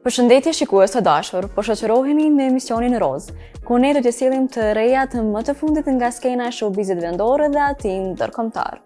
Përshëndetje shikues të dashur, po shoqërohemi me emisionin Roz, ku ne do t'ju sillim të rejat më të fundit nga skena e showbizit vendor dhe atij ndërkombëtar.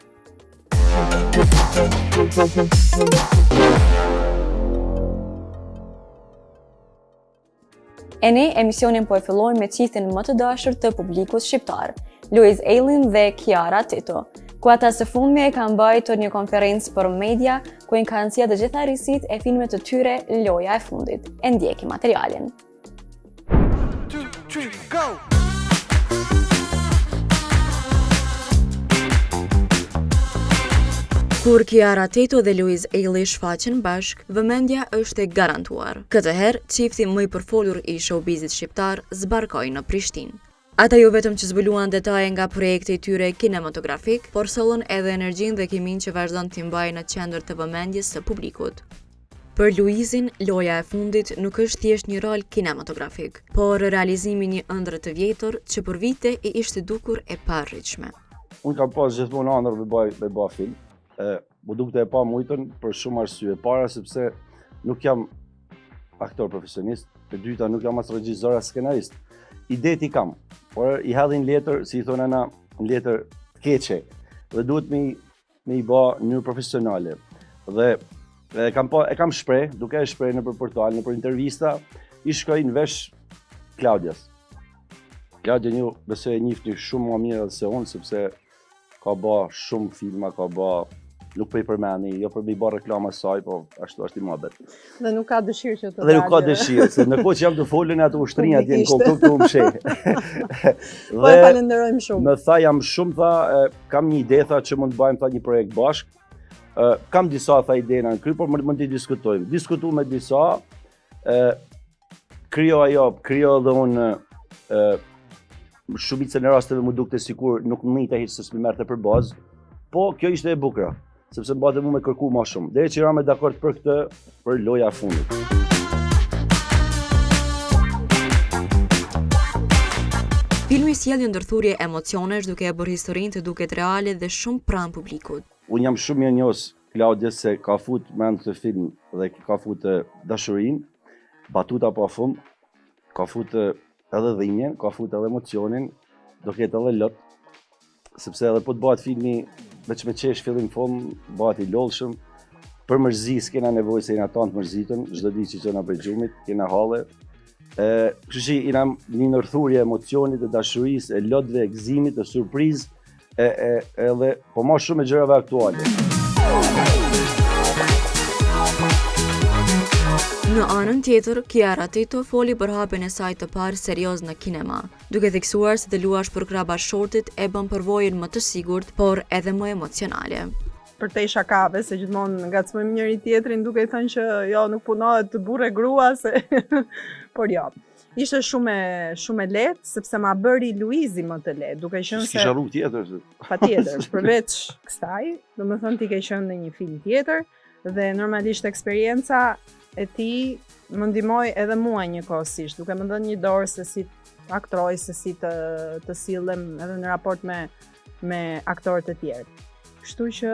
E ne emisionin po e fillojmë me çiftin më të dashur të publikut shqiptar, Louise Aylin dhe Kiara Tito, ku ata së fundmi e kanë mbajtur një konferencë për media ku i kanë sjellë të gjitha risit e filmit të tyre Loja e fundit. E ndjeki materialin. 2, 3, go! Kur Kiara Tito dhe Louise Aylin shfaqen bashk, vëmendja është e garantuar. Këtë herë, çifti më i përfolur i showbizit shqiptar zbarkoi në Prishtinë. Ata jo vetëm që zbuluan detaje nga projekti i tyre kinematografik, por sollën edhe energjinë dhe kimin që vazhdon t'i mbajë në qendër të vëmendjes së publikut. Për Louisin, Loja e fundit nuk është thjesht një rol kinematografik, por realizimi një ëndre të vjetër që për vite i ishte dukur e parritshme. Unë kam pas gjithmonë ëndër me bëj film. Më dukte e pa mujtën për shumë arsye. Para sepse nuk jam aktor profesionist, e dyta nuk jam as regjisor as skenarist. Idet i kam, por i hedhin letër, si i thonë ana, letër keqe, dhe duhet me i ba në profesionale. Dhe e kam shpreh, duke e shpreh në për portal, në për intervista, i shkoj në vesh Claudias. Claudia një besoj e njihni shumë më mirë se unë, sepse ka ba shumë filma, ka ba, nuk për i përmeni, jo për me i ba reklama saj, po ashtu është i mabet. Dhe nuk ka dëshirë që të dalë. Dhe nuk ka dëshirë, se në kohë që jam të folën e atë ushtrinja atje në kohë të më sheh. Po e falenderojmë shumë. Më tha jam shumë, tha, kam një ide, tha që mund të bëjmë një projekt bashk. Kam disa, tha, idejna në kry, por mund t'i diskutojmë. Diskutu me disa, kryo edhe unë shumicën e rasteve më dukte sikur nuk më të hiç se s'mi merrte për bazë, po kjo ishte e bukura, sepse mbate mu me kërku ma shumë. Deri që jam e dakord për këtë, për Loja e fundit. Filmi sjell një ndërthurje emocionesh duke e bërë historinë të duket reale dhe shumë pranë publikut. Unë jam shumë mirënjohës Claudias se ka fut me anë këtë film dhe ka fut dashurinë, batuta pa fund, ka fut edhe dhimbjen, ka fut edhe emocionin, do ketë edhe lot, sepse edhe po të bëhet filmi veç me qesh fillim fund, bëhet i lodhshëm. Për mërzi s'kena nevojë se jena tanë të mërzitën, çdo ditë që qena për gjumit, kena halle. Kështu që jena një ndërthurje emocionit, e dashurisë, e lotëve, e gëzimit, e surprizë, edhe po më shumë e gjërave aktuale. Në anën tjetër, Kiara Tito foli për hapjen e saj të parë serioz në kinema, duke theksuar se të luash për krah bashkëshortit e bën përvojën më të sigurt, por edhe më emocionale. Për te shakave, se gjithmonë ngacmojmë njëri tjetrin duke thënë që jo, nuk punohet të burre grua, se por jo. Ishte shumë e lehtë, sepse ma bëri Luizi më të lehtë, duke qenë se S'kisha rrugë tjetër. Patjetër, përveç kësaj, domethënë ti ke qenë në një film tjetër dhe normalisht eksperienca e ti më ndihmoi edhe mua njëkohësisht, duke më dhënë një dorë se si aktroj, se si të sillem edhe në raport me aktorët e tjerë. Kështu që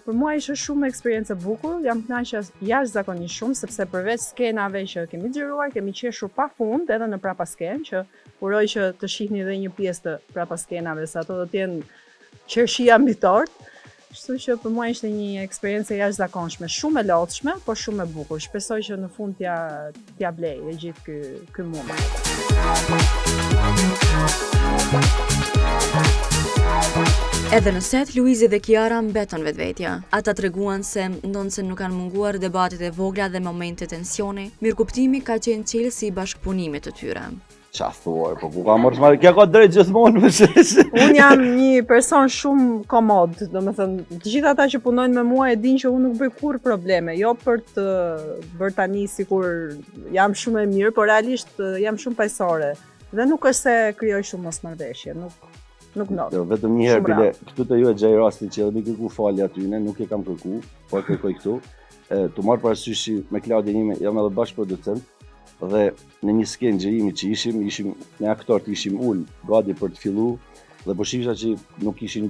për mua ishte shumë eksperiencë e bukur, jam kënaqur jashtëzakonisht shumë sepse përveç skenave që kemi xhiruar, kemi qeshur pafund edhe në prapa skenë, që uroj që të shihni edhe një pjesë të prapa skenave, se ato do të jenë qershia mbi tort. Kështu që për mua ishte një eksperiencë jashtëzakonshme, shumë e lodhshme, por shumë e bukur. Shpresoj që në fund t'ja blej e gjithë ky moment. Edhe në set, Louise dhe Kiara mbetën vetvetja. Ata treguan se ndonse nuk kanë munguar debatet e vogla dhe momente tensioni, mirëkuptimi ka qenë qelë si bashkëpunimit të tyre. Qa thuar, po ku ka mërë kja ka drejt gjithmonë më shesh. Unë jam një person shumë komod, domethënë, të gjithë ata që punojnë me mua e dinë që unë nuk bëj kur probleme, jo për të bërë tani sikur jam shumë e mirë, por realisht jam shumë pajësore. Dhe nuk është se krijoj shumë mosmarrëveshje, nuk not. Jo, vetëm një herë bile, këtu të ju e gjej rastin që edhe mi kërku falje atyne, nuk e kam kërku, po e kërkoj këtu. të marrë parasysh që me Klaudin ime jam edhe bashkëproducent dhe në një skenë gjërimi që ishim me aktorët ishim ullë gati për të fillu dhe po shifisha që nuk ishin,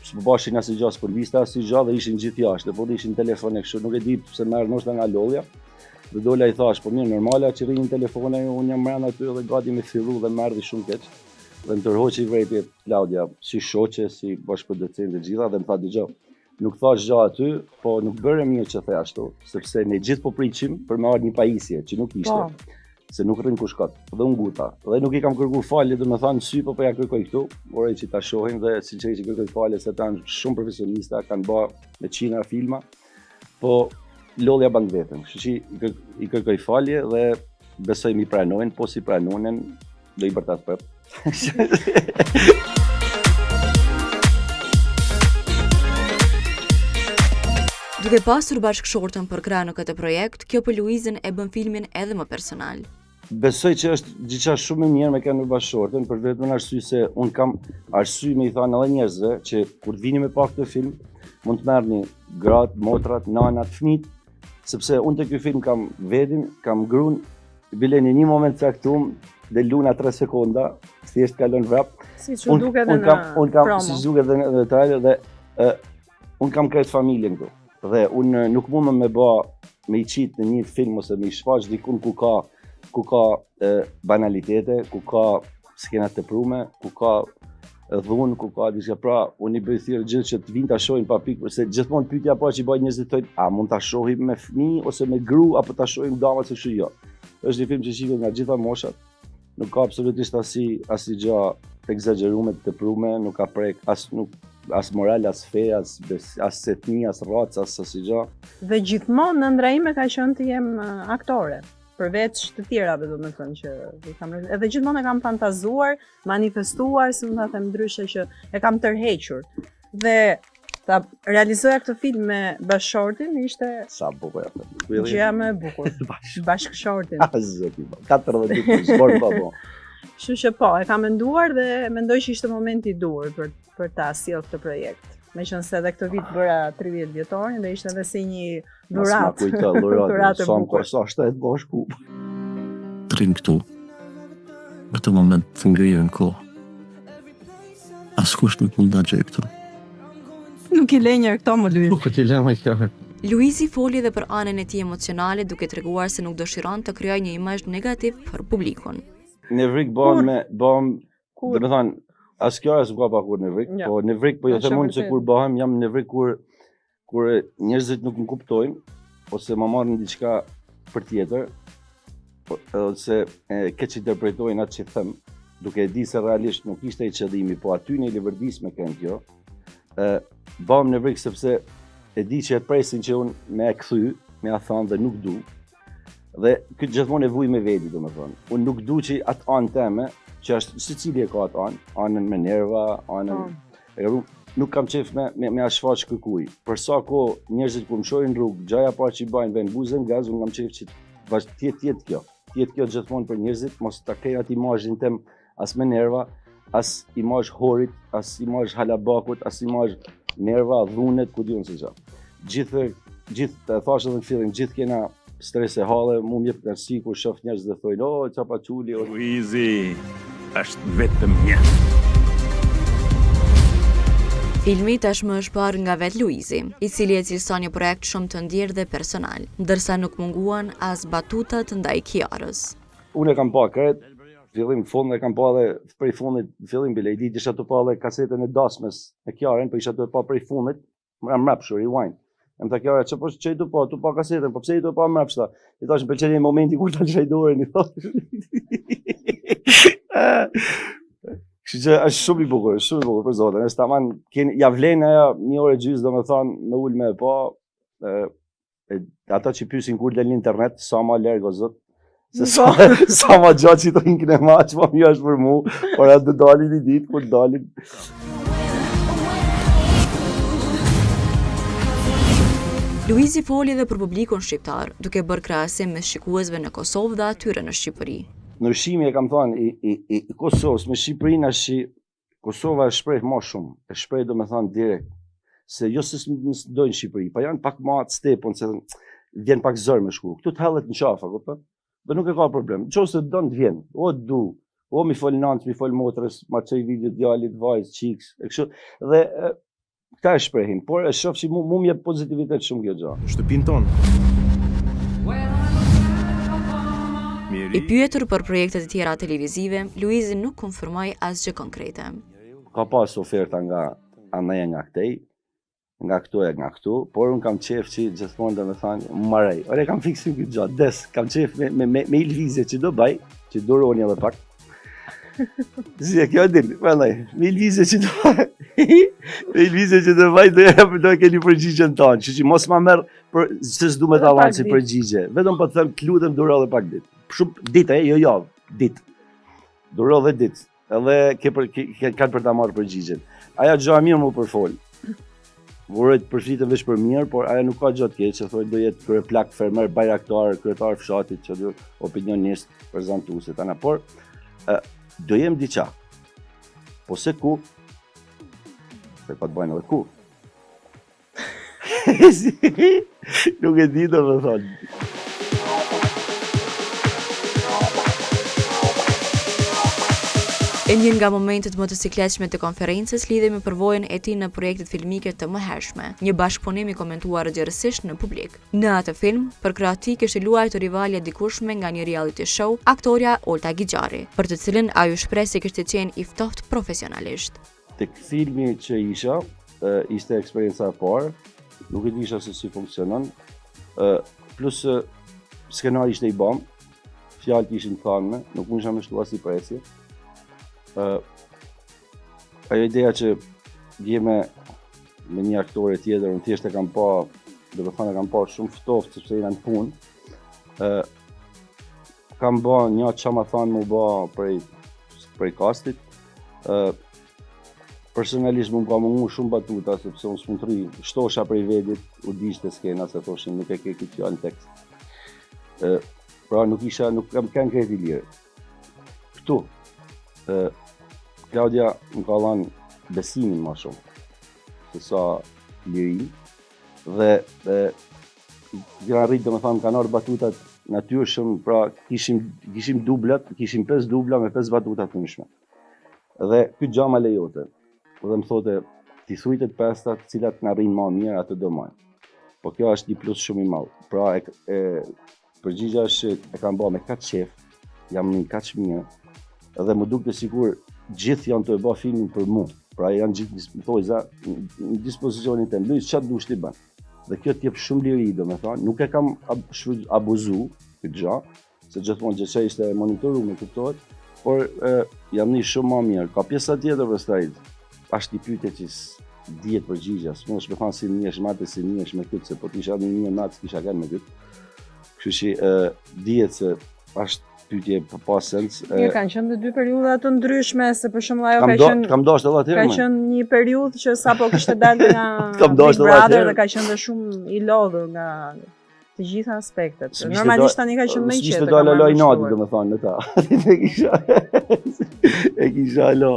s'po bashin asnjë gjë për lista, asnjë gjë dhe ishin gjithë jashtë, po ishin telefone kështu, nuk e di pse merr ndoshta nga lodhja. Dhe dola i thash, po mirë, normale që rinin telefone, unë jam brenda aty dhe gati me fillu dhe më erdhi shumë keq. Dhe më tërhoqi vrejtje Klaudia, si shoqe, si bashkëproducent e gjitha dhe më tha dëgjoj, nuk thash gjë aty, po nuk bëre mirë që the ashtu, sepse ne gjithë po priqim për me ardhur një pajisje që nuk ishte. Se nuk rrin kush kat, dhe unë guta. Dhe nuk i kam kërkuar falje, domethënë sy po ja kërkoj këtu, ore që ta shohin dhe sinqerisht kërkoj falje se ata janë shumë profesionista, kanë bërë me qindra filma, po lodhja ban vetën. Kështu që i kërkoj falje dhe besoj mi pranojnë, po si pranonin, do i bërta prap. Duke pasur bashkëshortën për krah në këtë projekt, kjo për Luizën e bën filmin edhe më personal. Besoj që është diçka shumë e mirë me kanë bashkëshortën, për vetëm arsye se un kam arsye me i thënë edhe njerëzve që kur të vini me pa këtë film, mund të merrni gratë, motrat, nanat, fëmijët, sepse unë te ky film kam vedin, kam gruan, bile në një moment caktuar dhe luna 3 sekonda, thjesht kalon vrap. Siç u duket edhe në promo. Siç duket edhe në trailer dhe un kam krejt familjen këtu. Dhe unë nuk mund me i qit në një film ose me i shfaq dikun ku ka banalitete, ku ka skena të prume, ku ka dhunë, ku ka diçka. Pra, unë i bëj thirrje gjithë që të vinë ta shohin pa pikë, se gjithmonë pyetja po që i bëjnë njerëzit thonë, a mund ta shohim me fëmijë ose me gru apo ta shohim damat se kështu jo. Është një film që shihet nga gjitha moshat. Nuk ka absolutisht asnjë gjë të egzageruar, të prume, nuk ka prek as moral, as fe, as etni, as racë, as asnjë gjë. Dhe gjithmonë në ndrejime ka qenë të jem aktore, përveç të tjerave, domethënë që i kam edhe gjithmonë e kam fantazuar, manifestuar, si mund ta them ndryshe që e kam tërhequr. Dhe ta realizoja këtë film me bashkëshortin ishte sa bukur atë. Gjëja më e bukur. Bashkëshortin. Zoti, 40 ditë sport po. Kështu që po, e kam menduar dhe mendoj që ishte momenti i duhur për ta sjellë këtë projekt. Meqense edhe këtë vit bëra 30 vjetorin dhe ishte edhe si një dhuratë. Dhuratë e bukur. Sa 7 bashku. Trim këtu. Në këtë moment të ngrihen kohë. Askush nuk mund ta gjej këtu. Nuk i lenjer këto më lyj. Nuk e lë më këtë. Luizi foli edhe për anën e tij emocionale duke treguar se nuk dëshiron të krijojë një imazh negativ për publikun. Nevrik bëm, domethënë as kjo as ka pakur nevrik, po nevrik po jo them unë se kur bëhem jam nevrik kur njerëzit nuk më kuptojnë ose më marrin diçka për tjetër, ose keq interpretojnë atë që them, duke e di se realisht nuk ishte i qëllimi, po aty në livërdis me kënd kjo. Bëm nevrik sepse e di që e presin që unë me e kthy, me a thënë dhe nuk du. Dhe këtë gjithmonë e vuj me veti, domethënë. Unë nuk du që atë anë teme, që është secili e ka atë anë, anën me nerva, anën nuk kam qef me ashfaq kërkuj. Për sa kohë njerëzit ku më shohin rrugë, gjaja parë që i bajnë vend buzën gaz, unë kam qef që tjetë kjo. Tjetë kjo gjithmonë për njerëzit, mos ta kej atë imazhin tem as me nerva, as imazh horit, as imazh halabakut, as imazh nerva, dhunet, ku diun se çfarë. Gjithë thash edhe në fillim, gjithë kena stres e halle, mu më jep kënaqësi kur shoh njerëz dhe thojnë, "Oh, çfarë paçuli." Luizi është vetëm një. Filmi tashmë është parë nga vetë Luizi, i cili e cilëson një projekt shumë të ndjerë dhe personal, ndërsa nuk munguan as batutat ndaj Kiarës. Unë e kam pa kret, fillim fund e kam pa edhe prej fundit, fillim bile i di isha të pa edhe kasetën e dasmës e Kiarën, po isha të pa prej fundit, më mrapshu, rewind. E më tha Kiara, që po që i tu pa kasetën, po pse i tu pa mrapshta? I thash më pëlqen një momenti kur ta lëshoj dorën, i thash. Kështu që është shumë i bukur për zotin. Është tamam, ja vlen ajo 1 orë gjysmë, domethënë me ul me pa. Ata që pyesin kur del në internet, sa më larg o zot. Se sa më gjatë që të rinë kinema, që më mirë është për mu, por atë dalin i ditë, kur dalin. Luizi foli edhe për publikun shqiptar, duke bërë krahasim me shikuesve në Kosovë dhe atyre në Shqipëri. Ndryshimi e kam thënë i Kosovës me Shqipërinë është që Kosova e shpreh më shumë, e shpreh domethënë direkt, se jo se s'dojnë Shqipëri, pa janë pak më atë stepun se vjen pak zër me shku. Këtu të hellet në qafa, kupton? Dhe nuk e ka problem. Nëse don të vjen, o du, o mi fol nanç, mi fol motrës, ma çoj video djalit, vajz, qiks, e kështu. Dhe këta e shprehin, por e shoh si mu jep pozitivitet shumë kjo gjë. Shtëpinë tonë. I pyetur për projektet e tjera televizive, Luizi nuk konfirmoi asgjë konkrete. Ka pas oferta nga anaja nga këtej, nga këtu e nga këtu, por unë kam qef që gjithmonë dhe me thanë, më marej. Ore kam fiksim këtë gjatë, des, kam qef me i lvizje që do baj, që do roni edhe pak. Si e kjo e din, përndaj, me i lvizje që do baj, me i lvizje që do baj, do e keni përgjigjen tanë, që mos ma merë, se s'du me të avanë si përgjigje, vetëm për të thëmë, të lutem duro edhe pak ditë. Shumë ditë, jo javë, ditë. Duro edhe ditë, edhe kanë për ta marrë përgjigjen. Aja gjoha mirë mu përfolë. Vorët përflitet veç për mirë, por aja nuk ka gjë të keq, që thoi do jetë kryeplak, fermer, bajraktar, kryetar fshatit, që do opinionist, prezantues tana, por do jem diqa. Po se ku? Se pa të bajnë edhe ku. Nuk e di do me thonë. E një nga momentet më të sikletshme të konferencës lidhej me përvojën e tij në projektet filmike të mëhershme, një bashkëpunim i komentuar gjërësisht në publik. Në atë film, për krah tij kishte luajtur rivalja dikushme nga një reality show, aktoria Olta Gigjari, për të cilën ajo shpreh se kishte qenë i ftoftë profesionalisht. Tek filmi që isha, ishte eksperienca e parë, nuk e disha se si funksionon, plus skenari ishte i bam, fjalët ishin thanme, nuk mundsha me shtu as i presje. Ajo ideja që vje me një aktore tjetër, unë thjesht e kam pa, do të thënë e kam pa shumë ftoftë sepse jena në punë. Kam ba një që ma thanë mu ba prej kastit. Personalisht mu ka mungu shumë batuta, sepse unë s'mund shtosha prej vedit, u dishte skena, se thoshin nuk e ke këtë fjallë në tekst. Pra nuk kam kanë kreti lirë. Këtu, Klaudia më ka dhënë besimin ma shumë, se sa liri, dhe gjëra rritë dhe me thamë kanë orë batutat natyrshëm, pra kishim dublat, kishim 5 dubla me 5 batutat të nëshme. Dhe këtë gjama lejote, dhe më thote, ti thujtet 5-tat, cilat në rrinë ma mirë, atë do majnë. Po kjo është një plus shumë i madhë. Pra përgjigja është e kam ba me kaq qef, jam një kaq mirë, dhe më duk të sigur gjithë janë të e ba filmin për mu. Pra janë gjithë në dispozicionin të mlujës, qatë dush t'i bën. Dhe kjo t'jep shumë liri, do me thonë, nuk e kam abuzu këtë gja, se gjithmonë gjithë që ishte monitoru me kuptohet, por jam një shumë ma mirë. Ka pjesa tjetër vëstajt, ashtë një pyetje që dihet përgjigja, s'mund është me thonë si një është matë, si një është me këtë, se po t'isha një matë, s'kisha kanë me këtë. Kështu që dihet se ashtë pyetje për pasens. Mirë, kanë qenë dy periudha të ndryshme, se për shembull ajo ka qenë një periudhë që sapo kishte dalë nga Big Brother dhe ka qenë shumë i lodhur nga të gjitha aspektet. Normalisht tani ka qenë më i qetë. Ishte dalë loj nati, domethënë me ta. E kisha lo.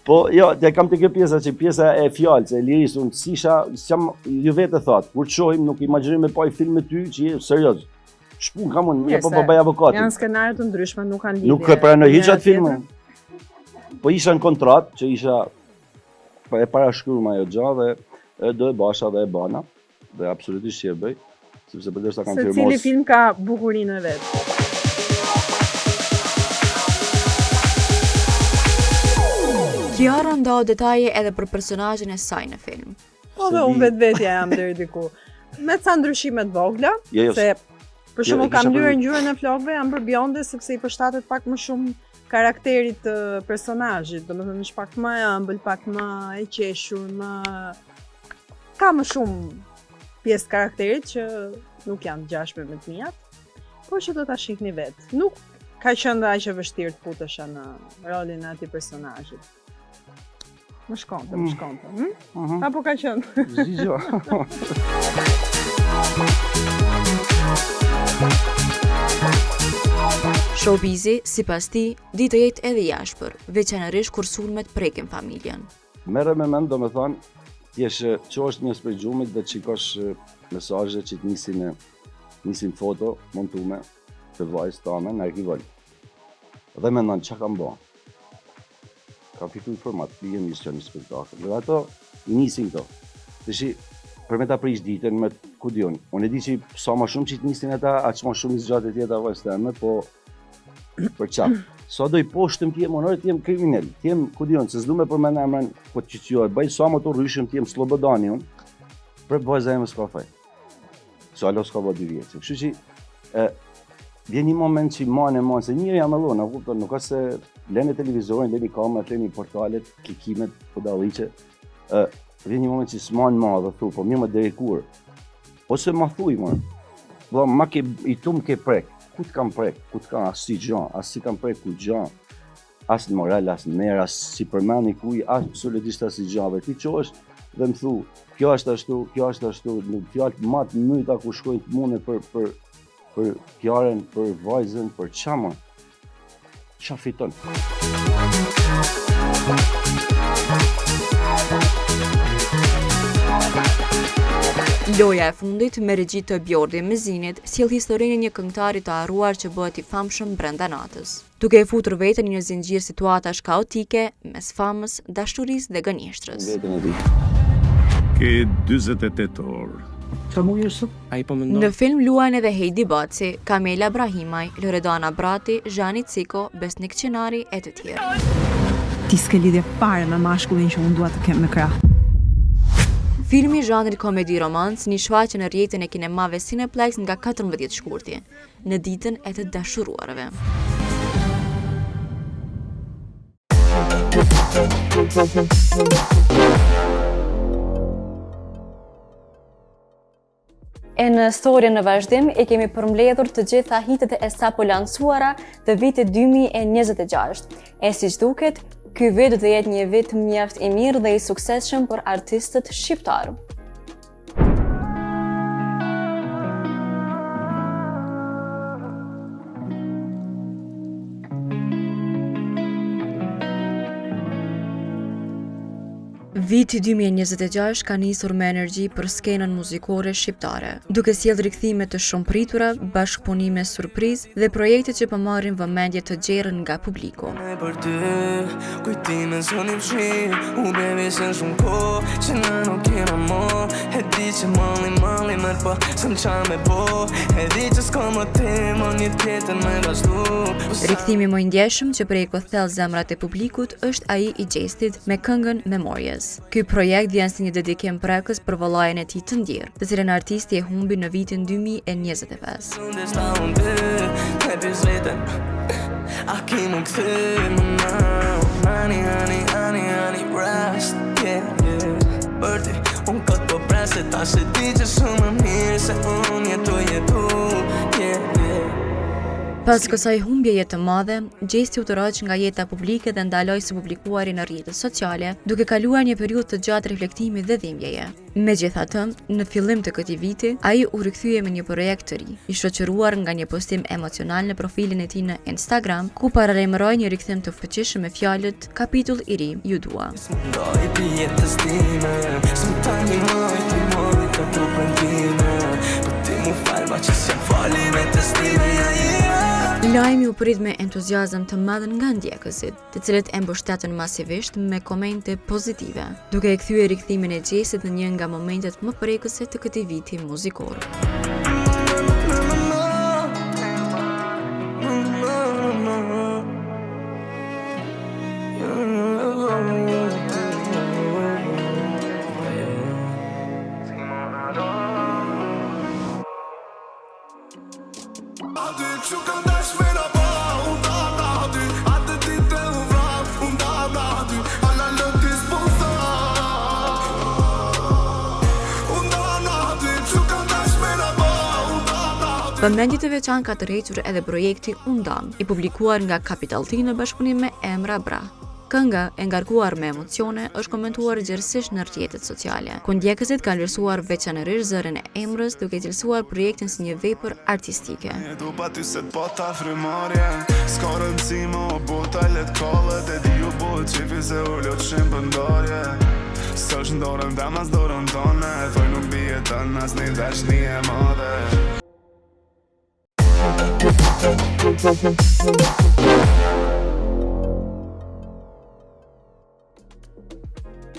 Po jo, te kam të kjo pjesa që pjesa e fjalës, e lirisë, unë sisha, ju vetë thot, kur të shohim nuk imagjinoj me pa i film me ty që je serioz. Shpun kam unë, po bëj avokatin. Janë skenare të ndryshme, nuk kanë lidhje. Nuk e pranoj hiç atë filmin. Po isha në kontratë që isha e parashkruar me ajo gjë dhe do e basha dhe e bana. Dhe absolutisht që e bëj, sepse përderisa kam firmos. Se cili film ka bukurinë e vet. Kiara ndau detaje edhe për personazhin e saj në film. Po dhe unë vetvetja jam deri diku. Me ca ndryshime të vogla, se për shembull kam lyer ngjyrën e flokëve, jam për bjonde sepse i përshtatet pak më shumë karakterit të personazhit, domethënë është pak më e ëmbël, pak më e qeshur, ka më shumë pjesë karakterit që nuk janë ngjashme me të mijat, por që do ta shihni vet. Nuk ka qenë aq e vështirë të futesha në rolin e atij personazhit. Më shkonte. Apo ka qenë? Zgjidhjo. Showbizi, sipas tij, di të jetë edhe i ashpër, veçanërisht kur sulmet prekin familjen. Merre me mend, domethënë, ti je çosh një spërgjumit dhe çikosh mesazhe që të nisin nisin foto montume të vajzë tame në arkivën. Dhe mendon çka kam bë. Ka fitu format, bie mision në spektakël. Dhe ato i nisin këto. Tashi për me ta prish ditën me ku diun. Unë e di që sa më shumë që të nisin ata, aq më shumë i zgjatet jeta vajzëtame, po për çfarë? Sa do i poshtëm ti monor ti jem kriminal. Ti jem ku diun, se s'du me përmend emrin, po çiçi, bëj sa më të rryshëm ti jem slobodani unë. Për vajza ime s'ka faj. So alo s'ka bë 2 vjet. Kështu që vjen një moment që man se njëri jam allon, a kupton, nuk ka se lënë televizorin, lënë kamerat, lënë portalet, klikimet, podalliqe. Vjen një moment që s'man dhe thu, po mirë më deri kur. Ose ma thuj më. Valla ma ke i tum ke prek. Ku të kam prek? Ku të kam as si gjë, as si kam prek ku gjë. As në moral, as në merë, as si përmend kuj, as absolutisht as si gjave. Ti qosh dhe më thu, kjo është ashtu, në fjalë më të mëta ku shkojnë të mune për pjaren, për vajzën, për çama. Qa fiton? Loja e fundit me regji të Bjordi Mezinit sjell historinë e një këngëtari të harruar që bëhet i famshëm brenda natës, duke e futur veten në një zinxhir situatash kaotike mes famës, dashurisë dhe gënjeshtrës. Vetën e di. Ke 48 orë. Qa mu jeshtë? Ai po mendon. Në film luajnë edhe Heidi Baci, Kamela Brahimaj, Loredana Brati, Zhani Ciko, Besnik Qenari e të tjerë. Ti s'ke lidhje fare me mashkullin që unë dua të kem në krah. Filmi zhanri komedi romans një shfaqe në rrjetin e kinemave Cineplex nga 14 shkurti, në ditën e të dashuruarve. E në storën në vazhdim e kemi përmbledhur të gjitha hitet e sapo lancuara të vitit 2026. E siç duket, ky vit do të jetë një vit mjaft i mirë dhe i suksesshëm për artistët shqiptar. Viti 2026 ka nisur me energji për skenën muzikore shqiptare, duke sjellë rikthime të shumëpritura, bashkëpunime surprizë dhe projekte që po marrin vëmendje të gjerën nga publiku. Për ty, kujtime zonë i fshi, u bebi se shumë kohë, që në nuk kena mo, e di që mali mërë po, së në qa me bo, e di që s'ka më ti, më një tjetën me vazhdu. Rikthimi më i ndjeshëm që prej thellë zemrat e publikut është ai i Gjestit me këngën Memories. Ky projekt vjen si një dedikim prekës për vëllajen e tij të ndjer, të cilën artisti e humbi në vitin 2025. Pas kësaj humbjeje të madhe, Gjesti u tërhoq nga jeta publike dhe ndaloi së publikuari në rrjetet sociale, duke kaluar një periudhë të gjatë reflektimi dhe dhimbjeje. Megjithatë, në fillim të këtij viti, ai u rikthye me një projekt të ri, i shoqëruar nga një postim emocional në profilin e tij në Instagram, ku paralajmëroi një rikthim të fuqishëm me fjalët "Kapitull i ri, ju dua". Lajmi u prit me entuziazëm të madh nga ndjekësit, të cilët e mbështetën masivisht me komente pozitive, duke e kthyer rikthimin e Gjestit në një nga momentet më prekëse të këtij viti muzikor. Vëmendje të veçantë ka tërhequr edhe projekti Undam, i publikuar nga Capital T në bashkëpunim me Emra Bra. Kënga, e ngarkuar me emocione, është komentuar gjithësisht në rrjetet sociale, ku ndjekësit kanë vlerësuar veçanërisht zërin e Emrës, duke cilësuar projektin si një vepër artistike.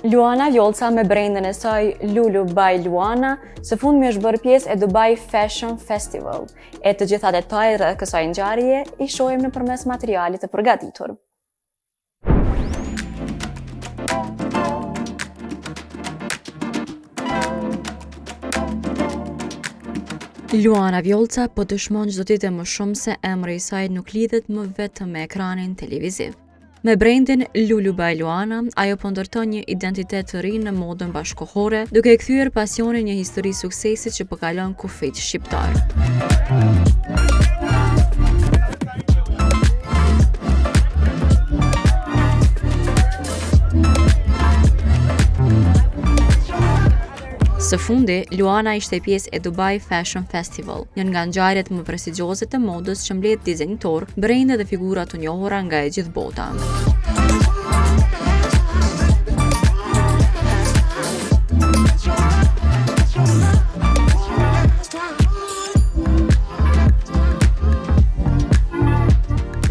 Luana Vjollca me brendin e saj Lulu by Luana së fundmi është bërë pjesë e Dubai Fashion Festival. E të gjitha detajet rreth kësaj ngjarjeje i shohim nëpërmes materialit të përgatitur. Luana Vjollca po dëshmon çdo ditë më shumë se emri i saj nuk lidhet më vetëm me ekranin televiziv. Me brendin Lulu by Luana, ajo po ndërton një identitet të ri në modën bashkëkohore, duke e kthyer pasionin një histori suksesi që po kalon kufit shqiptar. Së fundi, Luana ishte pjesë e Dubai Fashion Festival, një nga ngjarjet më prestigjioze të modës që mbledh dizajntor, brende dhe figura të njohura nga e gjithë bota.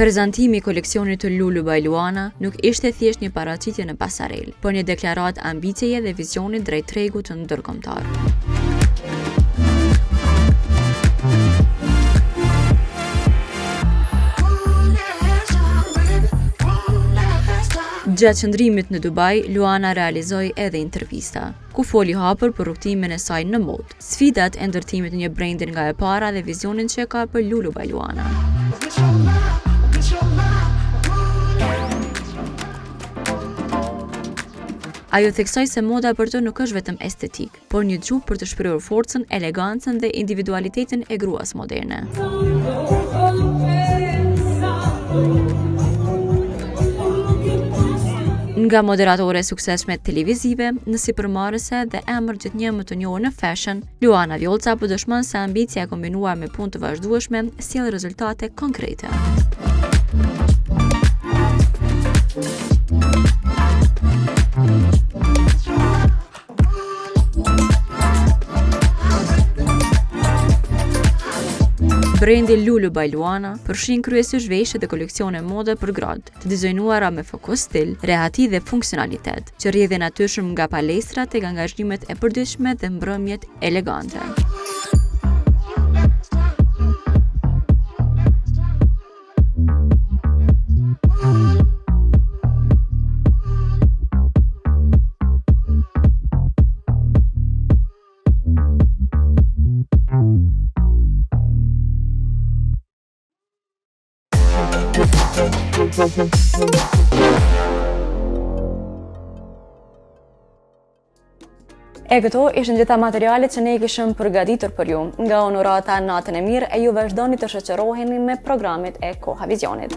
Prezantimi i koleksionit të Lulu by Luana nuk ishte thjesht një paraqitje në pasarel, por një deklaratë ambicieje dhe vizioni drejt tregut të ndërkombëtar. Gjatë qëndrimit në Dubai, Luana realizoi edhe intervista, ku foli hapur për rrugtimin e saj në modë, sfidat e ndërtimit të një brendi nga e para dhe vizionin që ka për Lulu by Luana. Ajo theksoi se moda për të nuk është vetëm estetik, por një gjuhë për të shprehur forcën, elegancën dhe individualitetin e gruas moderne. Nga moderatore suksesshme televizive, në sipërmarrëse dhe emër gjithnjëmë të njohur në fashion, Luana Vjollca po dëshmon se ambicia e kombinuar me punë të vazhdueshme sjell rezultate konkrete. Brendi Lulu by Luana përfshin kryesisht veshje dhe koleksione mode për gratë, të dizajnuara me fokus stil, rehati dhe funksionalitet, që rrjedhin natyrshëm nga palestrat tek angazhimet e përditshme dhe mbrëmjet elegante. E këto ishin gjitha materialet që ne i kishëm përgatitur për ju nga Onorata Natën e Mirë e ju vazhdoni të shoqëroheni me programet e Koha Vizionit.